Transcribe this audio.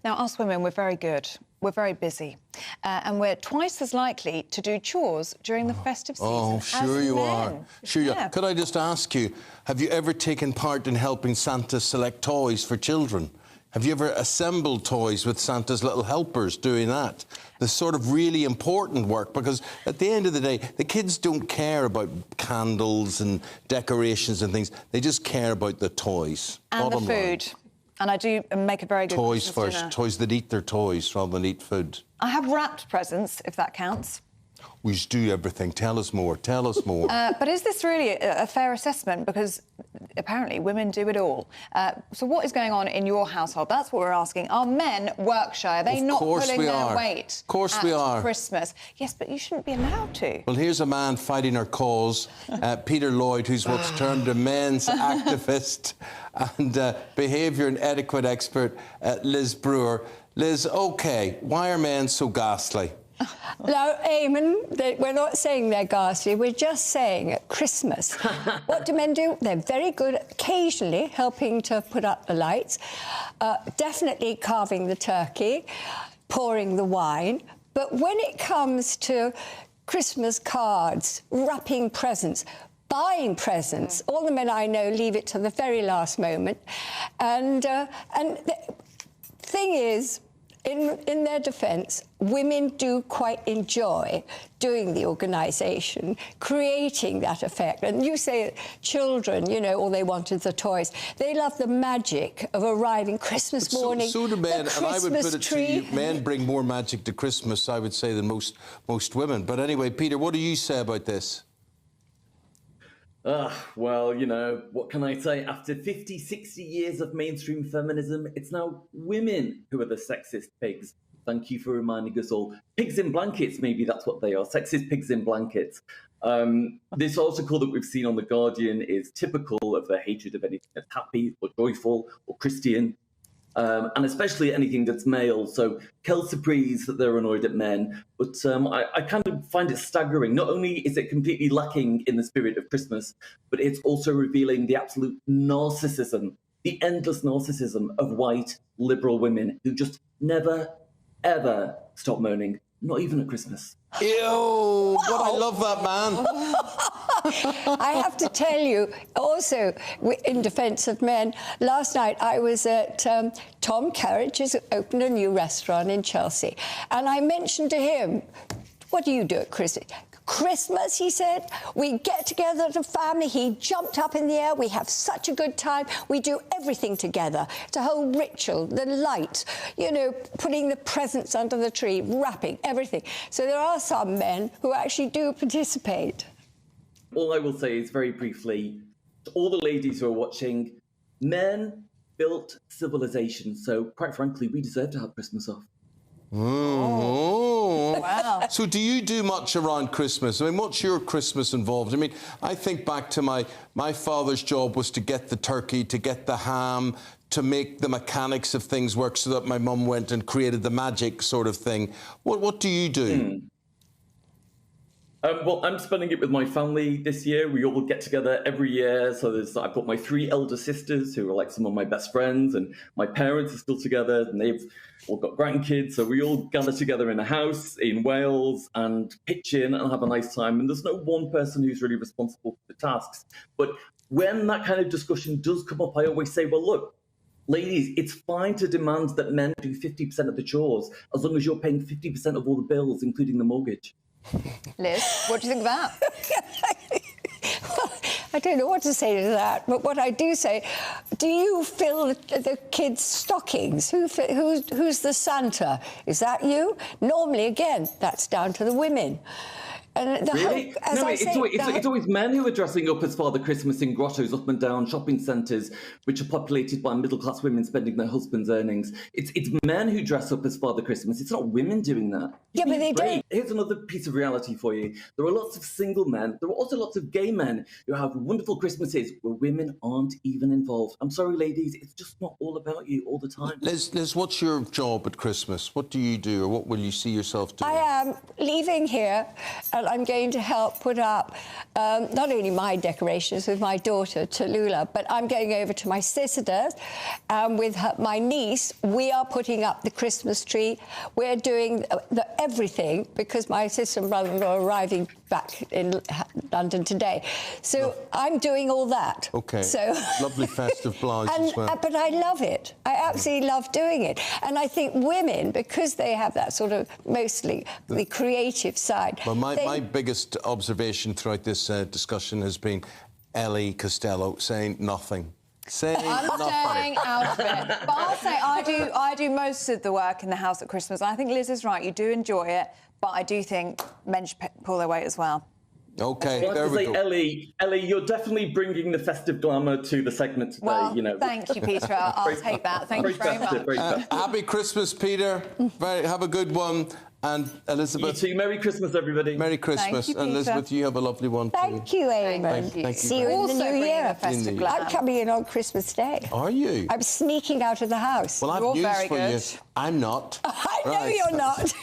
Now, us women, we're very good. We're very busy. And we're twice as likely to do chores during the festive season sure as you men. are. Sure you are. Could I just ask you, have you ever taken part in helping Santa select toys for children? Have you ever assembled toys with Santa's little helpers doing that? The sort of really important work, because at the end of the day, the kids don't care about candles and decorations and things. They just care about the toys. And the food. And I do make a very good toys first. Dinner. Toys that eat their toys rather than eat food. I have wrapped presents, if that counts. We just do everything. Tell us more. Tell us more. But is this really a fair assessment? Because apparently women do it all. So what is going on in your household? That's what we're asking. Are men work shy? Are they not pulling their weight? Of course we are. Christmas. Yes, but you shouldn't be allowed to. Well, here's a man fighting our cause, Peter Lloyd, who's what's termed a men's activist, and behaviour and etiquette expert, Liz Brewer. Liz, OK, why are men so ghastly? No, Eamonn, we're not saying they're ghastly. We're just saying at Christmas, what do men do? They're very good at occasionally helping to put up the lights, definitely carving the turkey, pouring the wine. But when it comes to Christmas cards, wrapping presents, buying presents, all the men I know leave it to the very last moment. And the thing is, in their defence, women do quite enjoy doing the organisation, creating that effect. And you say children, you know, all they want is the toys. They love the magic of arriving Christmas morning. So do men, and I would put it tree. to you, men bring more magic to Christmas, I would say, than most women. But anyway, Peter, what do you say about this? Well, you know, what can I say? After 50, 60 years of mainstream feminism, it's now women who are the sexist pigs. Thank you for reminding us all. Pigs in blankets, maybe that's what they are. Sexist pigs in blankets. This article that we've seen on The Guardian is typical of their hatred of anything that's happy or joyful or Christian. And especially anything that's male. So Kel surprised that they're annoyed at men, but I kind of find it staggering. Not only is it completely lacking in the spirit of Christmas, but it's also revealing the absolute narcissism, the endless narcissism of white liberal women who just never, ever stop moaning, not even at Christmas. Ew, but I love that man. I have to tell you, also, in defence of men, last night I was at Tom Carriage has opened a new restaurant in Chelsea, and I mentioned to him, what do you do at Christmas? Christmas, he said, we get together as a family. He jumped up in the air. We have such a good time. We do everything together. It's a whole ritual, the light, you know, putting the presents under the tree, wrapping, everything. So there are some men who actually do participate. All I will say is very briefly, to all the ladies who are watching, men built civilization. So quite frankly, we deserve to have Christmas off. Oh. Wow. So do you do much around Christmas? I mean, what's your Christmas involved? I mean, I think back to my father's job was to get the turkey, to get the ham, to make the mechanics of things work so that my mum went and created the magic sort of thing. What do you do? Well, I'm spending it with my family this year. We all get together every year. So I've got my 3 elder sisters who are like some of my best friends, and my parents are still together, and they've all got grandkids. So we all gather together in a house in Wales and pitch in and have a nice time. And there's no one person who's really responsible for the tasks. But when that kind of discussion does come up, I always say, well, look, ladies, it's fine to demand that men do 50% of the chores as long as you're paying 50% of all the bills, including the mortgage. Liz, what do you think of that? I don't know what to say to that, but what I do say, do you fill the kids' stockings? Who's the Santa? Is that you? Normally, again, that's down to the women. And really? It's always men who are dressing up as Father Christmas in grottos up and down shopping centres, which are populated by middle-class women spending their husband's earnings. It's men who dress up as Father Christmas. It's not women doing that. Yeah, but they don't. Here's another piece of reality for you. There are lots of single men. There are also lots of gay men who have wonderful Christmases where women aren't even involved. I'm sorry, ladies, it's just not all about you all the time. Liz, what's your job at Christmas? What do you do, or what will you see yourself doing? I am leaving here, and that I'm going to help put up not only my decorations with my daughter, Tallulah, but I'm going over to my sister's with my niece. We are putting up the Christmas tree. We're doing everything because my sister and brother-in-law are arriving back in London today. So I'm doing all that. OK. So lovely festive blouse as well. But I love it. I absolutely love doing it. And I think women, because they have that sort of mostly the creative side. Well, my biggest observation throughout this discussion has been Ellie Costello saying nothing. I'm staying out of it. But I'll say I do most of the work in the house at Christmas. I think Liz is right. You do enjoy it, but I do think men should pull their weight as well. OK, well, there we go. Ellie, you're definitely bringing the festive glamour to the segment today. Well, you know. Thank you, Peter. I'll take that. Thank you very much. Happy Christmas, Peter. Have a good one. And Elizabeth. You too. Merry Christmas, everybody. Merry Christmas. You, and Elizabeth, you have a lovely one too. Thank you, Eamonn. Thank you. See you in the new year. I'm coming in on Christmas Day. Are you? I'm sneaking out of the house. Well, I've You're news very for good. you. I'm not. I know you're not.